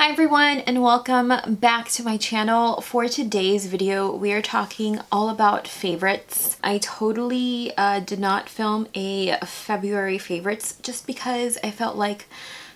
Hi everyone and welcome back to my channel. For today's video we are talking all about favorites. I totally did not film a February favorites just because I felt like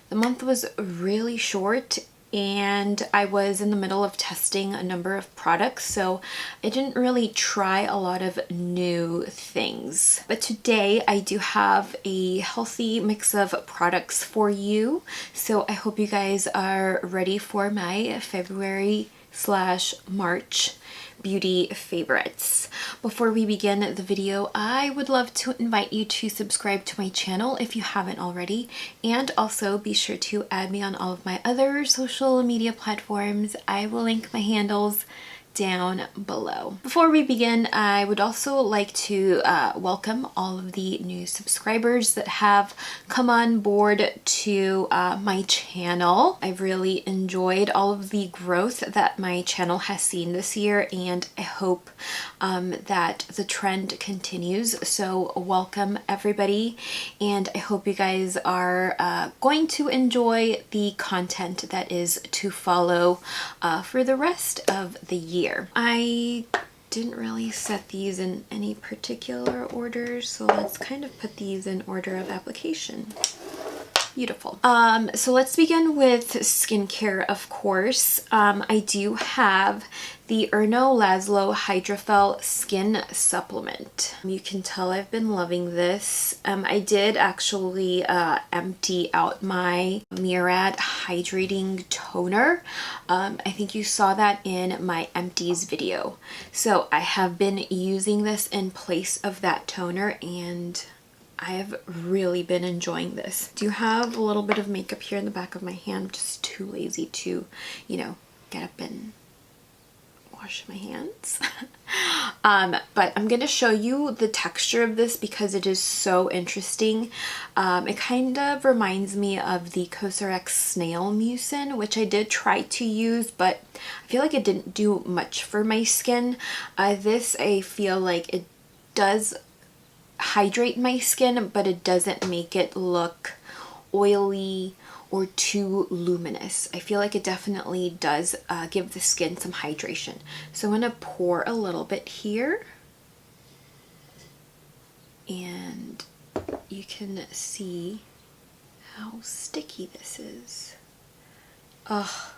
the month was really short and I was in the middle of testing a number of products, so I didn't really try a lot of new things. But today I do have a healthy mix of products for you, so I hope you guys are ready for my February/March beauty favorites. Before we begin the video, I would love to invite you to subscribe to my channel if you haven't already, and also be sure to add me on all of my other social media platforms. I will link my handles down below. Before we begin, I would also like to welcome all of the new subscribers that have come on board to my channel. I've really enjoyed all of the growth that my channel has seen this year, and I hope that the trend continues. So welcome everybody, and I hope you guys are going to enjoy the content that is to follow for the rest of the year. I didn't really set these in any particular order, so let's kind of put these in order of application. Beautiful. So let's begin with skincare, of course. I do have the Erno Laszlo Hydraphel Skin Supplement. You can tell I've been loving this. I did actually empty out my Murad Hydrating Toner. I think you saw that in my empties video. So I have been using this in place of that toner, and I've really been enjoying this. Do have a little bit of makeup here in the back of my hand. I'm just too lazy to, get up and wash my hands. But I'm going to show you the texture of this because it is so interesting. It kind of reminds me of the CosRX Snail Mucin, which I did try to use, but I feel like it didn't do much for my skin. This, I feel like it does hydrate my skin, but it doesn't make it look oily or too luminous. I feel like it definitely does give the skin some hydration. So I'm going to pour a little bit here, and you can see how sticky this is. Oh,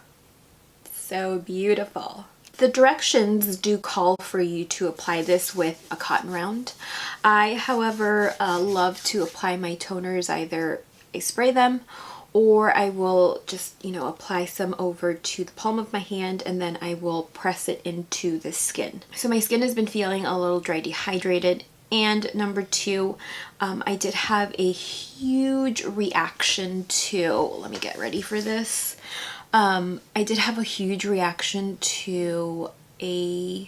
so beautiful. The directions do call for you to apply this with a cotton round. I, however, love to apply my toners. Either I spray them or I will just, apply some over to the palm of my hand, and then I will press it into the skin. So my skin has been feeling a little dry, dehydrated. And number two, I did have a huge reaction to, let me get ready for this. I did have a huge reaction to a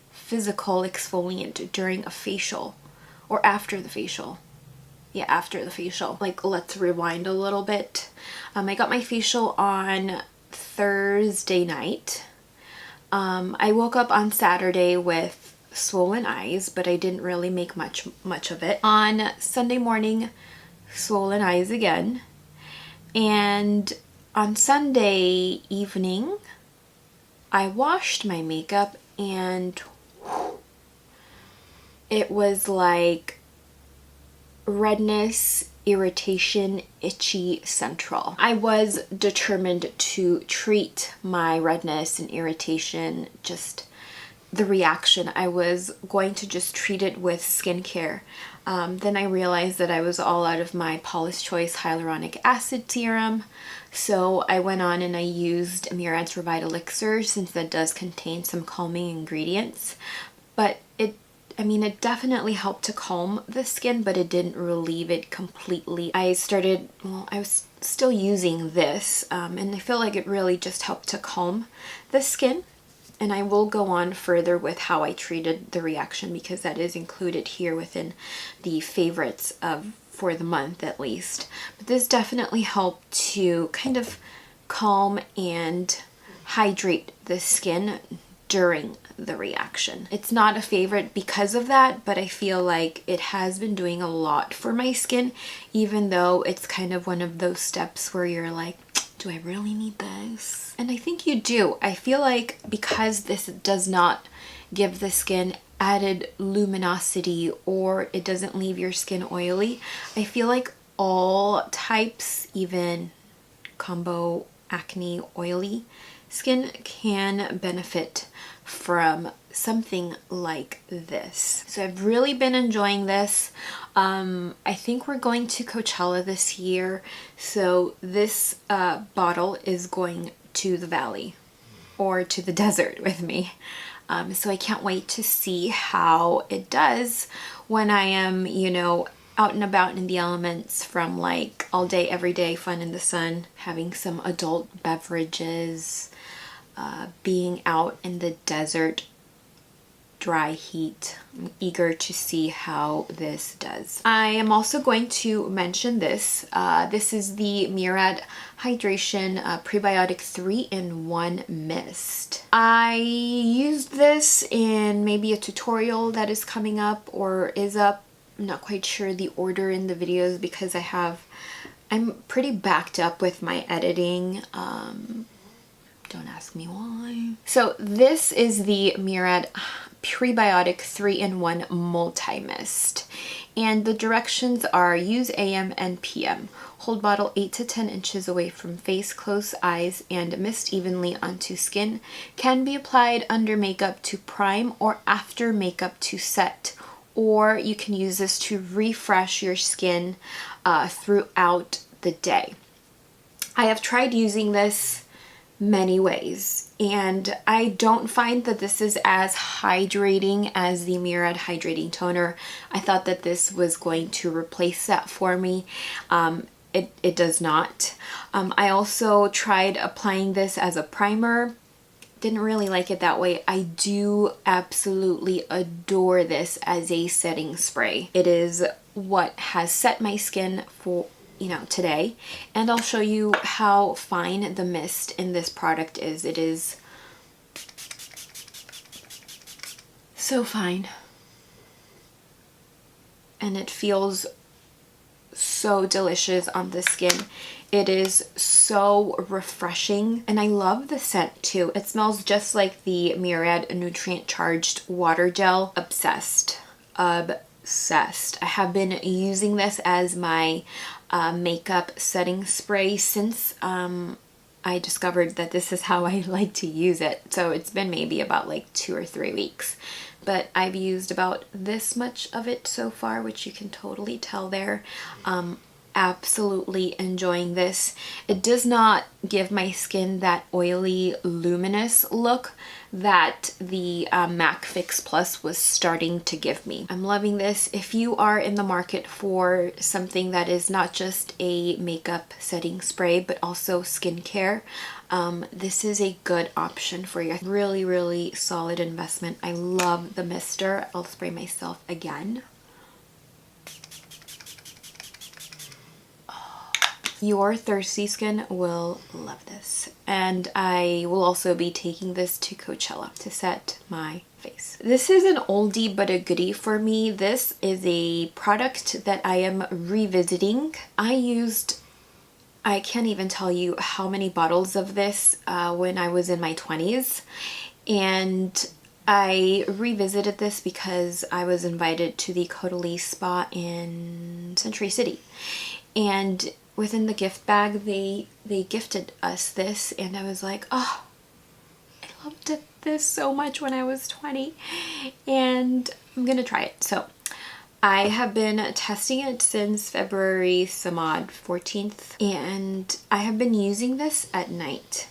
physical exfoliant during a facial, or after the facial. Yeah, after the facial. Like, let's rewind a little bit. I got my facial on Thursday night. I woke up on Saturday with swollen eyes, but I didn't really make much of it. On Sunday morning, swollen eyes again. And on Sunday evening, I washed my makeup, and it was like redness, irritation, itchy central. I was determined to treat my redness and irritation, just the reaction. I was going to just treat it with skincare. Then I realized that I was all out of my Paula's Choice hyaluronic acid serum. So I went on and I used Murad's Revive Elixir, since that does contain some calming ingredients. But it definitely helped to calm the skin, but it didn't relieve it completely. I was still using this, and I feel like it really just helped to calm the skin. And I will go on further with how I treated the reaction, because that is included here within the favorites for the month at least. But this definitely helped to kind of calm and hydrate the skin during the reaction. It's not a favorite because of that, but I feel like it has been doing a lot for my skin, even though it's kind of one of those steps where you're like, do I really need this? And I think you do. I feel like because this does not give the skin added luminosity or it doesn't leave your skin oily, I feel like all types, even combo acne oily skin, can benefit from something like this. So I've really been enjoying this. I think we're going to Coachella this year, so this bottle is going to the valley or to the desert with me. So I can't wait to see how it does when I am, you know, out and about in the elements, from like all day, every day, fun in the sun, having some adult beverages, being out in the desert, dry heat. I'm eager to see how this does. I am also going to mention this. This is the Murad Hydration Prebiotic 3-in-1 Mist. I used this in maybe a tutorial that is coming up or is up. I'm not quite sure the order in the videos because I'm pretty backed up with my editing. Don't ask me why. So this is the Murad Prebiotic 3-in-1 MultiMist. And the directions are: use AM and PM. Hold bottle 8 to 10 inches away from face, close eyes, and mist evenly onto skin. Can be applied under makeup to prime or after makeup to set. Or you can use this to refresh your skin throughout the day. I have tried using this many ways, and I don't find that this is as hydrating as the Murad Hydrating Toner. I thought that this was going to replace that for me. It does not. I also tried applying this as a primer. Didn't really like it that way. I do absolutely adore this as a setting spray. It is what has set my skin for, you know, today, and I'll show you how fine the mist in this product is. It is so fine, and it feels so delicious on the skin. It is so refreshing, and I love the scent too. It smells just like the Murad Nutrient Charged Water Gel. Obsessed. Obsessed. I have been using this as my makeup setting spray since I discovered that this is how I like to use it. So it's been maybe about like 2 or 3 weeks. But I've used about this much of it so far, which you can totally tell there. Absolutely enjoying this. It does not give my skin that oily, luminous look that the MAC Fix Plus was starting to give me. I'm loving this. If you are in the market for something that is not just a makeup setting spray, but also skincare, this is a good option for you. Really, really solid investment. I love the mister. I'll spray myself again. Your thirsty skin will love this. And I will also be taking this to Coachella to set my face. This is an oldie but a goodie for me. This is a product that I am revisiting. I can't even tell you how many bottles of this when I was in my 20s. And I revisited this because I was invited to the Caudalie spa in Century City. And within the gift bag, they gifted us this, and I was like, oh, I loved this so much when I was 20, and I'm gonna try it. So I have been testing it since February 14th, and I have been using this at night.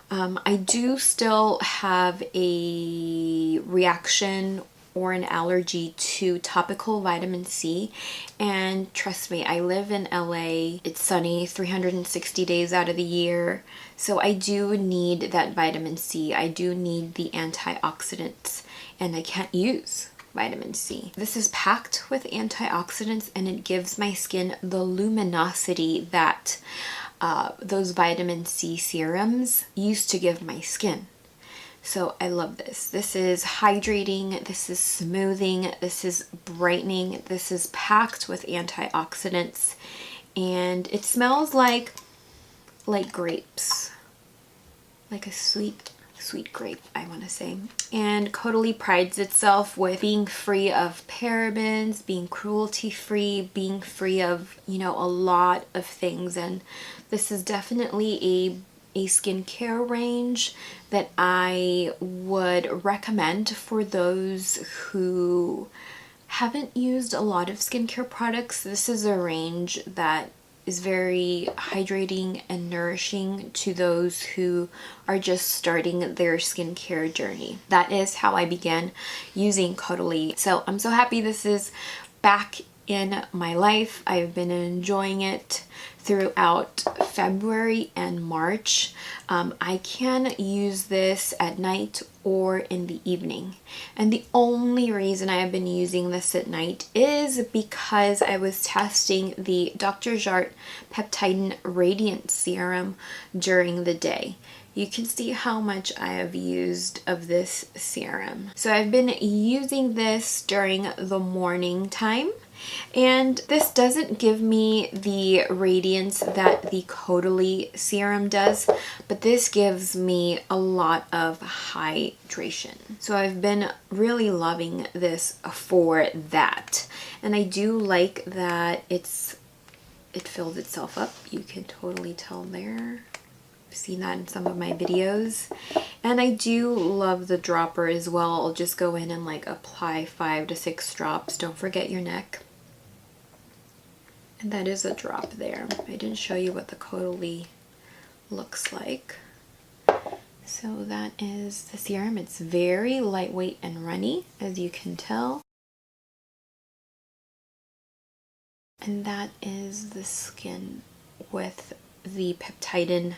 I do still have a reaction or an allergy to topical vitamin C, and trust me, I live in LA. It's sunny 360 days out of the year, so I do need that vitamin C. I do need the antioxidants, and I can't use vitamin C. This is packed with antioxidants, and it gives my skin the luminosity that those vitamin C serums used to give my skin. So I love this. This is hydrating, this is smoothing, this is brightening, this is packed with antioxidants, and it smells like grapes. like a sweet grape, I want to say. And Caudalie prides itself with being free of parabens, being cruelty free, being free of, you know, a lot of things. And this is definitely a skincare range that I would recommend for those who haven't used a lot of skincare products. This is a range that is very hydrating and nourishing to those who are just starting their skincare journey. That is how I began using Caudalie. So I'm so happy this is back in my life. I've been enjoying it throughout February and March. I can use this at night or in the evening. And the only reason I have been using this at night is because I was testing the Dr. Jart Peptidin Radiance Serum during the day. You can see how much I have used of this serum. So I've been using this during the morning time. And this doesn't give me the radiance that the Caudalie serum does, but this gives me a lot of hydration. So I've been really loving this for that. And I do like that it fills itself up. You can totally tell there. I've seen that in some of my videos. And I do love the dropper as well. I'll just go in and like apply 5 to 6 drops. Don't forget your neck. And that is a drop there. I didn't show you what the Caudalie looks like. So that is the serum. It's very lightweight and runny, as you can tell. And that is the skin with the Peptidin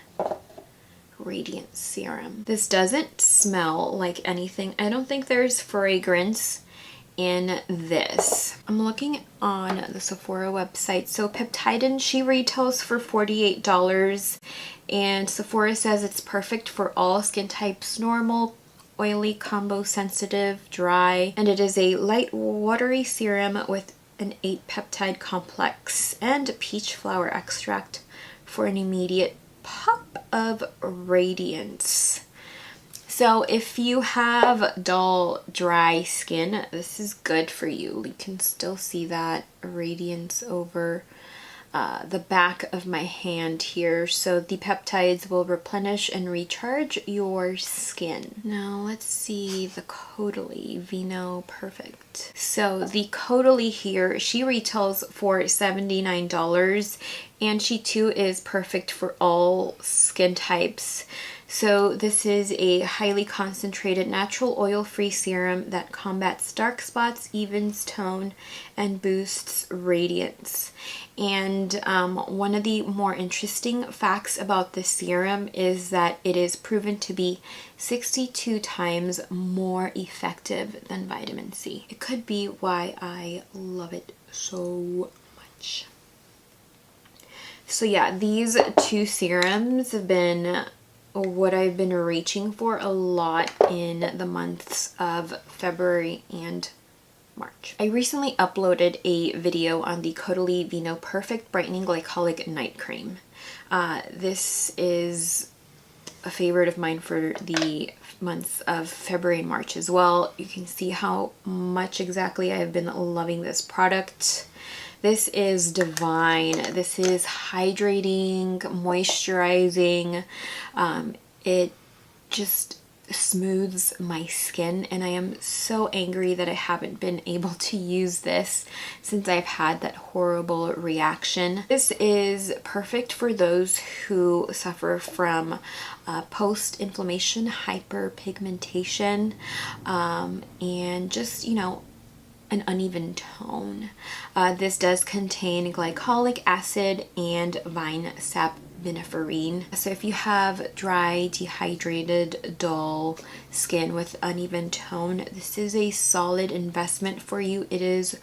Radiance Serum. This doesn't smell like anything. I don't think there's fragrance in this. I'm looking on the Sephora website. So Peptidin, she retails for $48, and Sephora says it's perfect for all skin types: normal, oily, combo, sensitive, dry. And it is a light watery serum with an 8-peptide complex and peach flower extract for an immediate pop of radiance. So if you have dull, dry skin, this is good for you. You can still see that radiance over the back of my hand here. So the peptides will replenish and recharge your skin. Now let's see the Caudalie Vinoperfect. So the Caudalie here, she retails for $79, and she too is perfect for all skin types. So this is a highly concentrated natural oil-free serum that combats dark spots, evens tone, and boosts radiance. And one of the more interesting facts about this serum is that it is proven to be 62 times more effective than vitamin C. It could be why I love it so much. So yeah, these two serums have been what I've been reaching for a lot in the months of February and March. I recently uploaded a video on the Caudalie Vinoperfect Brightening Glycolic Night Cream. This is a favorite of mine for the months of February and March as well. You can see how much exactly I've been loving this product. This is divine. This is hydrating, moisturizing. It just smooths my skin, and I am so angry that I haven't been able to use this since I've had that horrible reaction. This is perfect for those who suffer from post-inflammation hyperpigmentation, and just, you know, an uneven tone. This does contain glycolic acid and vine sap viniferine. So if you have dry, dehydrated, dull skin with uneven tone, this is a solid investment for you. It is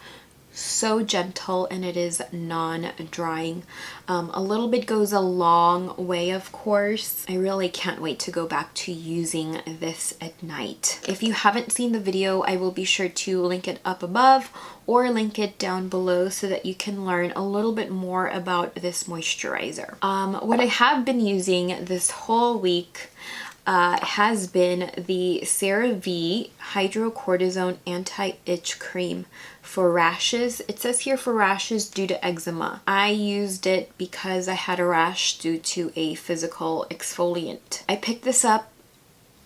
so gentle and it is non-drying. A little bit goes a long way, of course. I really can't wait to go back to using this at night. If you haven't seen the video, I will be sure to link it up above or link it down below so that you can learn a little bit more about this moisturizer. What I have been using this whole week has been the CeraVe Hydrocortisone Anti-Itch Cream for rashes. It says here for rashes due to eczema. I used it because I had a rash due to a physical exfoliant. I picked this up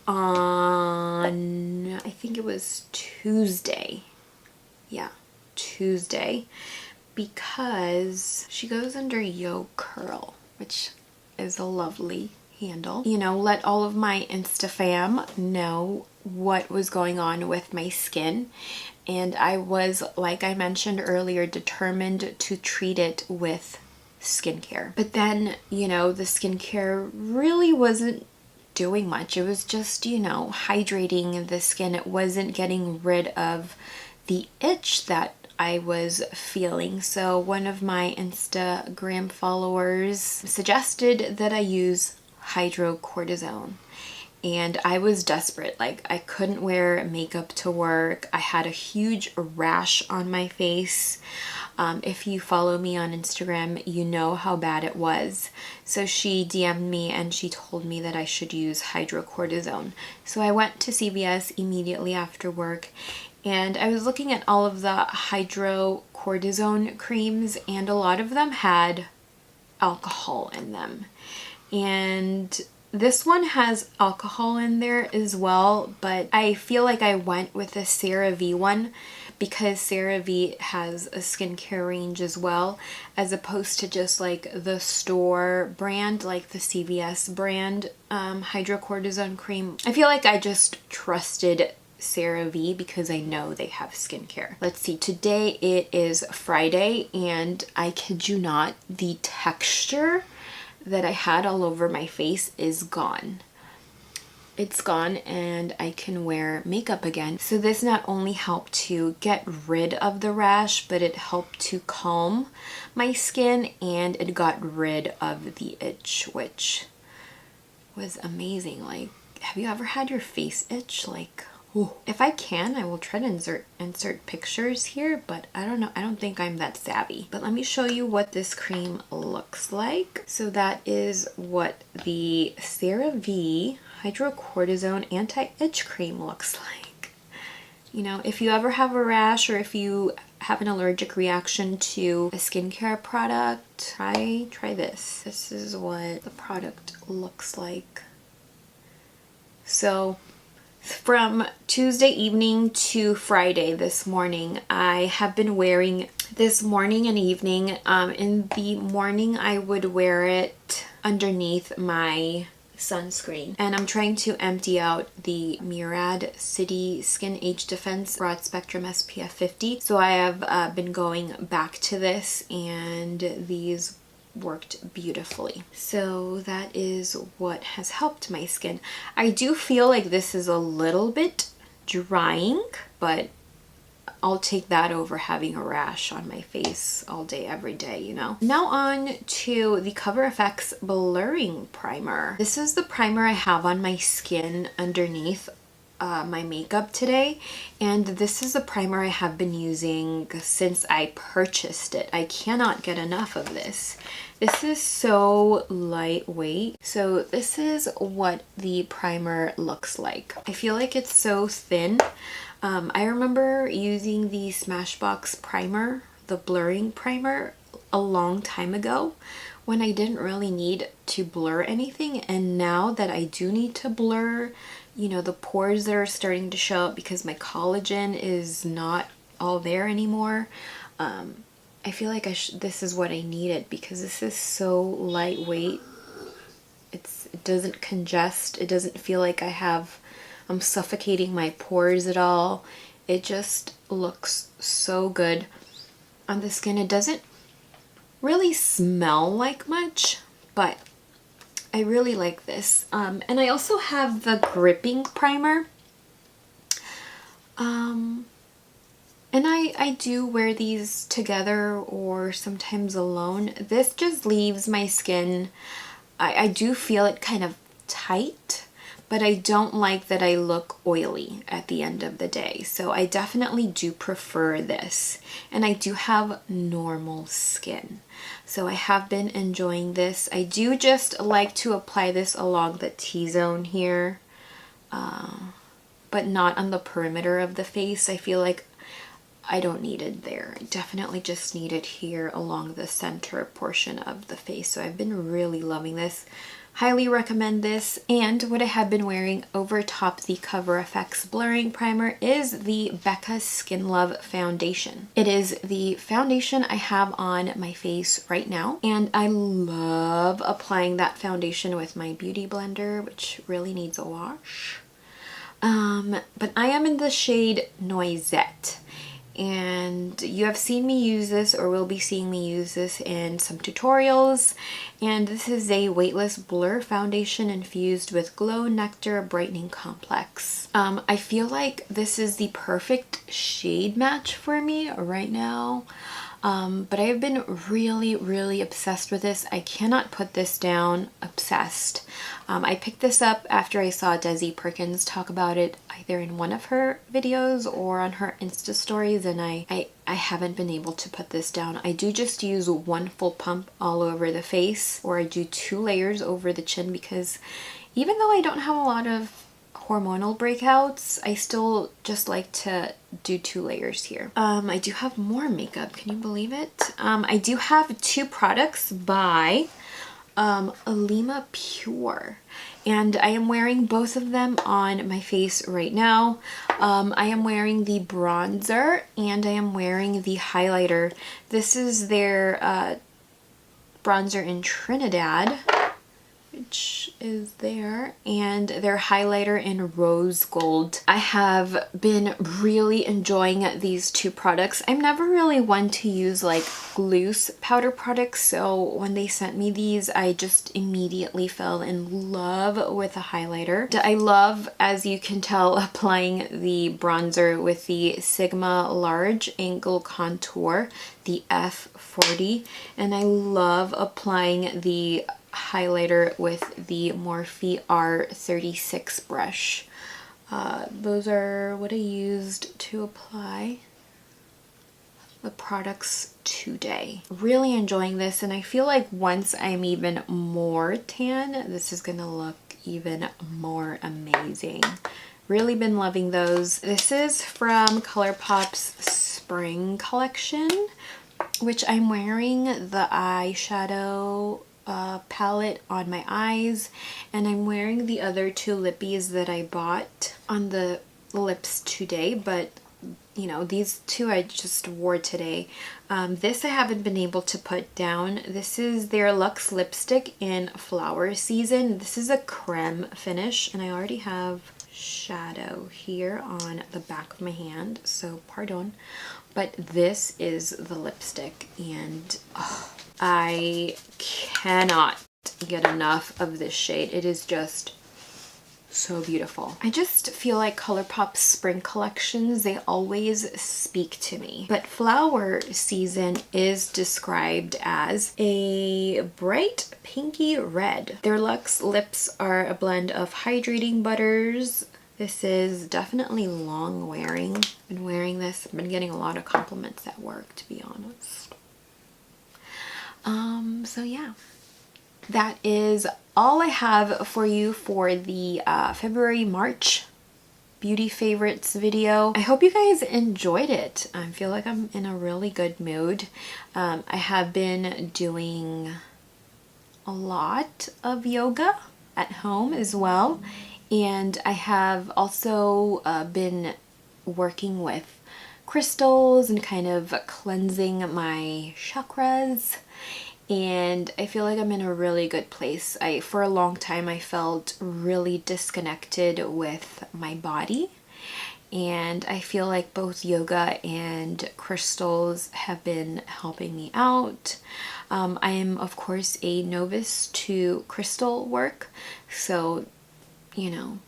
on, I think it was Tuesday. Yeah, Tuesday. Because she goes under Yo Curl, which is a lovely handle. You know, let all of my Insta fam know what was going on with my skin. And I was, like I mentioned earlier, determined to treat it with skincare. But then, you know, the skincare really wasn't doing much. It was just, you know, hydrating the skin. It wasn't getting rid of the itch that I was feeling. So one of my Instagram followers suggested that I use hydrocortisone, and I was desperate. Like, I couldn't wear makeup to work. I had a huge rash on my face. If you follow me on Instagram, you know how bad it was. So she DM'd me and she told me that I should use hydrocortisone. So I went to CVS immediately after work, and I was looking at all of the hydrocortisone creams, and a lot of them had alcohol in them. And this one has alcohol in there as well, but I feel like I went with the CeraVe one because CeraVe has a skincare range as well, as opposed to just like the store brand, like the CVS brand hydrocortisone cream. I feel like I just trusted CeraVe because I know they have skincare. Let's see, today it is Friday, and I kid you not, the texture that I had all over my face is gone. It's gone, and I can wear makeup again. So this not only helped to get rid of the rash, but it helped to calm my skin, and it got rid of the itch, which was amazing. Like, have you ever had your face itch? Like, ooh. If I can, I will try to insert pictures here, but I don't know. I don't think I'm that savvy. But let me show you what this cream looks like. So that is what the CeraVe Hydrocortisone Anti-Itch Cream looks like. You know, if you ever have a rash, or if you have an allergic reaction to a skincare product, try this. This is what the product looks like. So from Tuesday evening to Friday this morning, I have been wearing this morning and evening. In the morning, I would wear it underneath my sunscreen, and I'm trying to empty out the Murad City Skin Age Defense Broad Spectrum SPF 50. So I have been going back to this, and these worked beautifully. So that is what has helped my skin. I do feel like this is a little bit drying, but I'll take that over having a rash on my face all day, every day, you know. Now on to the Cover FX Blurring Primer. This is the primer I have on my skin underneath my makeup today, and this is the primer I have been using since I purchased it. I cannot get enough of this. This is so lightweight. So this is what the primer looks like. I feel like it's so thin. I remember using the Smashbox primer, the blurring primer, a long time ago when I didn't really need to blur anything, and now that I do need to blur, you know, the pores that are starting to show up because my collagen is not all there anymore, I feel like this is what I needed, because this is so lightweight. It doesn't congest. It doesn't feel like I'm suffocating my pores at all. It just looks so good on the skin. It doesn't really smell like much, but I really like this. And I also have the gripping primer. And I do wear these together or sometimes alone. This just leaves my skin, I do feel it kind of tight, but I don't like that I look oily at the end of the day. So I definitely do prefer this. And I do have normal skin. So I have been enjoying this. I do just like to apply this along the T-zone here, but not on the perimeter of the face. I feel like I don't need it there. I definitely just need it here along the center portion of the face. So I've been really loving this. Highly recommend this. And what I have been wearing over top the Cover FX blurring primer is the Becca Skin Love foundation. It is the foundation I have on my face right now, and I love applying that foundation with my beauty blender, which really needs a wash. But I am in the shade Noisette. And you have seen me use this, or will be seeing me use this in some tutorials. And this is a Weightless Blur Foundation infused with Glow Nectar Brightening Complex. I feel like this is the perfect shade match for me right now. But I have been really obsessed with this. I cannot put this down. Obsessed. I picked this up after I saw Desi Perkins talk about it either in one of her videos or on her Insta stories, and I haven't been able to put this down. I do just use one full pump all over the face, or I do 2 layers over the chin, because even though I don't have a lot of hormonal breakouts, I still just like to do 2 layers here. I do have more makeup. Can you believe it? I do have 2 products by Alima Pure, and I am wearing both of them on my face right now. I am wearing the bronzer and I am wearing the highlighter. This is their bronzer in Trinidad, which is there, and their highlighter in rose gold. I have been really enjoying these 2 products. I'm never really one to use like loose powder products, so when they sent me these, I just immediately fell in love with the highlighter. I love, as you can tell, applying the bronzer with the Sigma Large Angle Contour, the F40, and I love applying the highlighter with the Morphe R36 brush. Those are what I used to apply the products today. Really enjoying this, and I feel like once I'm even more tan, this is gonna look even more amazing. Really been loving those. This is from ColourPop's spring collection, which I'm wearing the eyeshadow palette on my eyes, and I'm wearing the other 2 lippies that I bought on the lips today, but you know, these 2 I just wore today. This I haven't been able to put down. This is their Luxe lipstick in Flower Season. This is a creme finish, and I already have shadow here on the back of my hand, so pardon, but this is the lipstick, and I cannot get enough of this shade. It is just so beautiful. I just feel like ColourPop's spring collections, they always speak to me. But Flower Season is described as a bright pinky red. Their Luxe lips are a blend of hydrating butters. This is definitely long wearing. I've been wearing this. I've been getting a lot of compliments at work, to be honest. So yeah, that is all I have for you for the February-March beauty favorites video. I hope you guys enjoyed it. I feel like I'm in a really good mood. I have been doing a lot of yoga at home as well, and I have also been working with crystals and kind of cleansing my chakras, and I feel like I'm in a really good place. For a long time I felt really disconnected with my body, and I feel like both yoga and crystals have been helping me out. I am of course a novice to crystal work, so you know,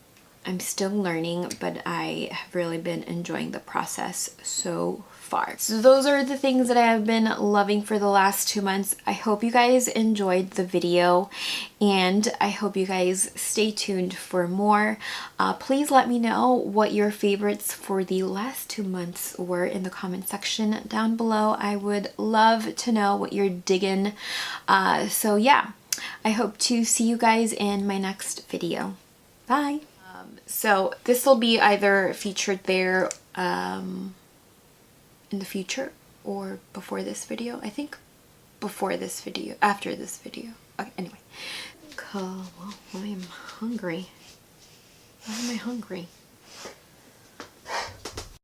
I'm still learning, but I have really been enjoying the process so far. So those are the things that I have been loving for the last 2 months. I hope you guys enjoyed the video, and I hope you guys stay tuned for more. Please let me know what your favorites for the last 2 months were in the comment section down below. I would love to know what you're digging. So yeah, I hope to see you guys in my next video. Bye. So this will be either featured there in the future or before this video. I think before this video, after this video. Okay, anyway. Cool. Well, I'm hungry. Why am I hungry?